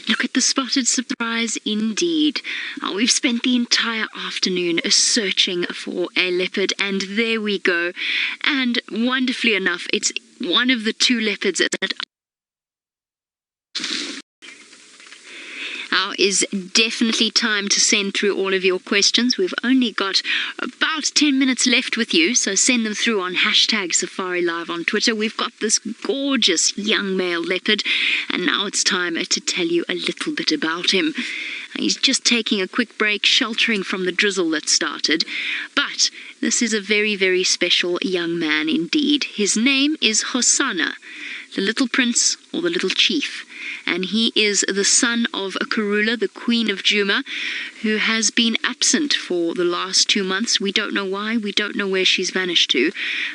Look at the spotted surprise indeed. We've spent the entire afternoon searching for a leopard, and there we go. And wonderfully enough, it's one of the two leopards that now is definitely time to send through all of your questions. We've only got about 10 minutes left with you, so send them through on #SafariLive on Twitter. We've got this gorgeous young male leopard, and now it's time to tell you a little bit about him. He's just taking a quick break, sheltering from the drizzle that started. But this is a very, very special young man indeed. His name is Hosana, the little prince or the little chief. And he is the son of Karula, the queen of Djuma, who has been absent for the last 2 months. We don't know why, we don't know where she's vanished to,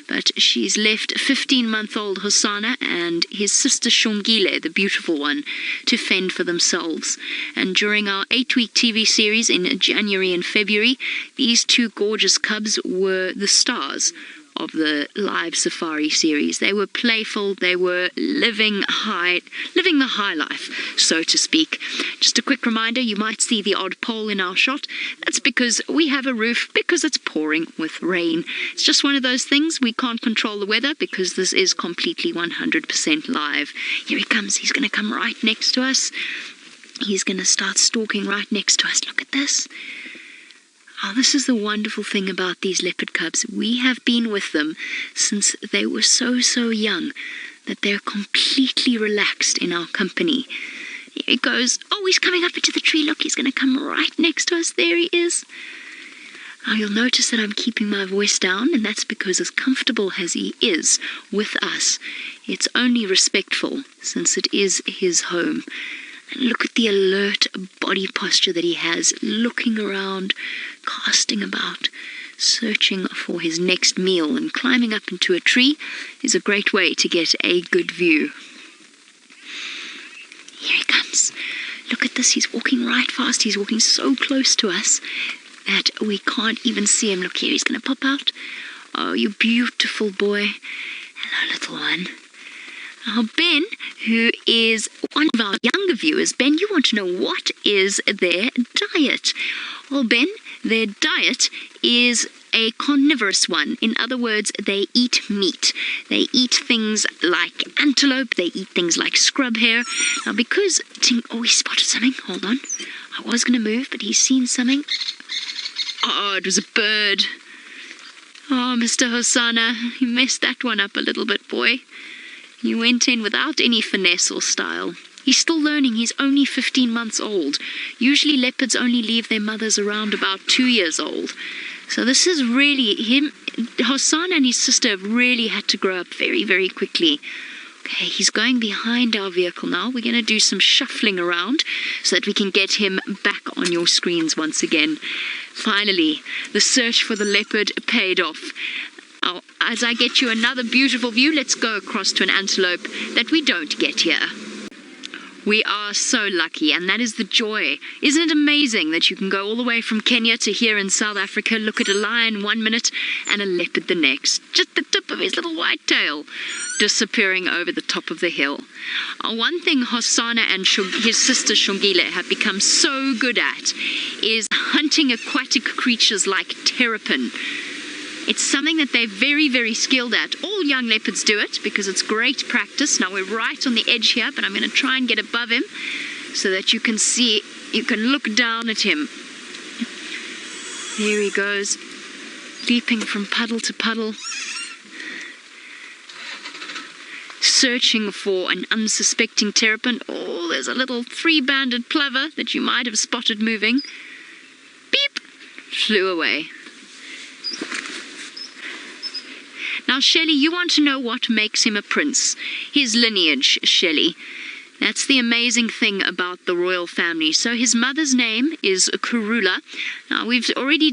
but she's left 15-month-old Hosana and his sister Shongile, the beautiful one, to fend for themselves. And during our 8-week TV series in January and February, these two gorgeous cubs were the stars of the live safari series. They were playful, they were living the high life, so to speak. Just a quick reminder, you might see the odd pole in our shot. That's because we have a roof, because it's pouring with rain. It's just one of those things. We can't control the weather because this is completely 100% live. Here he comes. He's going to come right next to us. He's going to start stalking right next to us. Look at this. Oh, this is the wonderful thing about these leopard cubs. We have been with them since they were so young that they're completely relaxed in our company. Here he goes. Oh, he's coming up into the tree. Look, he's going to come right next to us. There he is. Now, you'll notice that I'm keeping my voice down, and that's because as comfortable as he is with us, it's only respectful since it is his home. And look at the alert body posture that he has, looking around, casting about, searching for his next meal, and climbing up into a tree is a great way to get a good view. Here he comes. Look at this, he's walking right fast. He's walking so close to us that we can't even see him. Look here, he's going to pop out. Oh, you beautiful boy. Hello, little one. Now, Ben, who is one of our younger viewers, Ben, you want to know what is their diet? Well, Ben, their diet is a carnivorous one. In other words, they eat meat. They eat things like antelope. They eat things like scrub hare. Now, because oh, he spotted something. Hold on. I was going to move, but he's seen something. Oh, it was a bird. Oh, Mr. Hosana, you messed that one up a little bit, boy. You went in without any finesse or style. He's still learning. He's only 15 months old. Usually leopards only leave their mothers around about 2 years old. So this is really him. Hosana and his sister have really had to grow up very, very quickly. Okay, he's going behind our vehicle now. We're going to do some shuffling around so that we can get him back on your screens once again. Finally, the search for the leopard paid off. Now, as I get you another beautiful view, let's go across to an antelope that we don't get here. We are so lucky, and that is the joy. Isn't it amazing that you can go all the way from Kenya to here in South Africa, look at a lion 1 minute and a leopard the next? Just the tip of his little white tail disappearing over the top of the hill. One thing Hosana and his sister Shongile have become so good at is hunting aquatic creatures like terrapin. It's something that they're very, very skilled at. All young leopards do it because it's great practice. Now we're right on the edge here, but I'm going to try and get above him so that you can see, you can look down at him. There he goes, leaping from puddle to puddle, searching for an unsuspecting terrapin. Oh, there's a little 3-banded plover that you might have spotted moving. Beep! Flew away. Now, Shelley, you want to know what makes him a prince. His lineage, Shelley. That's the amazing thing about the royal family. So his mother's name is Karula. Now, we've already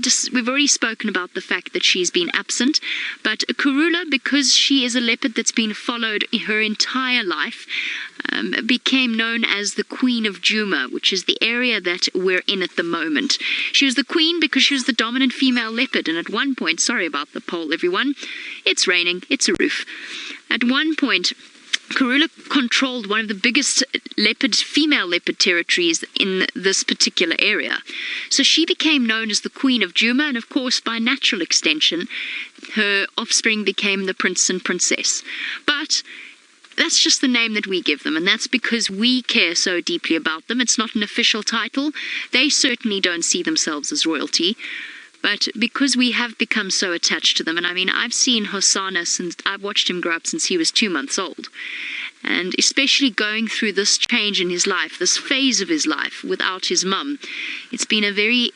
spoken about the fact that she's been absent, but Karula, because she is a leopard that's been followed her entire life, became known as the Queen of Djuma, which is the area that we're in at the moment. She was the queen because she was the dominant female leopard, and at one point, sorry about the poll, everyone, it's raining, it's a roof. At one point, Karula controlled one of the biggest female leopard territories in this particular area. So she became known as the Queen of Djuma, and of course, by natural extension, her offspring became the prince and princess. But that's just the name that we give them, and that's because we care so deeply about them. It's not an official title. They certainly don't see themselves as royalty. But because we have become so attached to them, and I mean, I've seen Hosana since, I've watched him grow up since he was 2 months old. And especially going through this change in his life, this phase of his life without his mum, it's been a very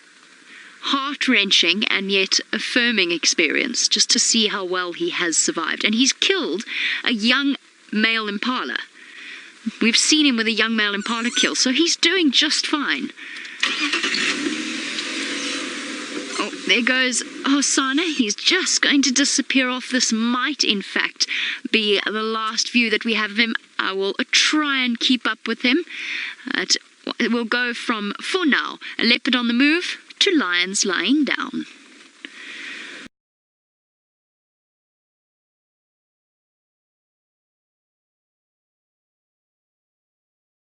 heart-wrenching and yet affirming experience just to see how well he has survived. And he's killed a young male impala. We've seen him with a young male impala kill, so he's doing just fine. Oh, there goes Hosana. He's just going to disappear off. This might, in fact, be the last view that we have of him. I will try and keep up with him. It will go from, for now, a leopard on the move to lions lying down.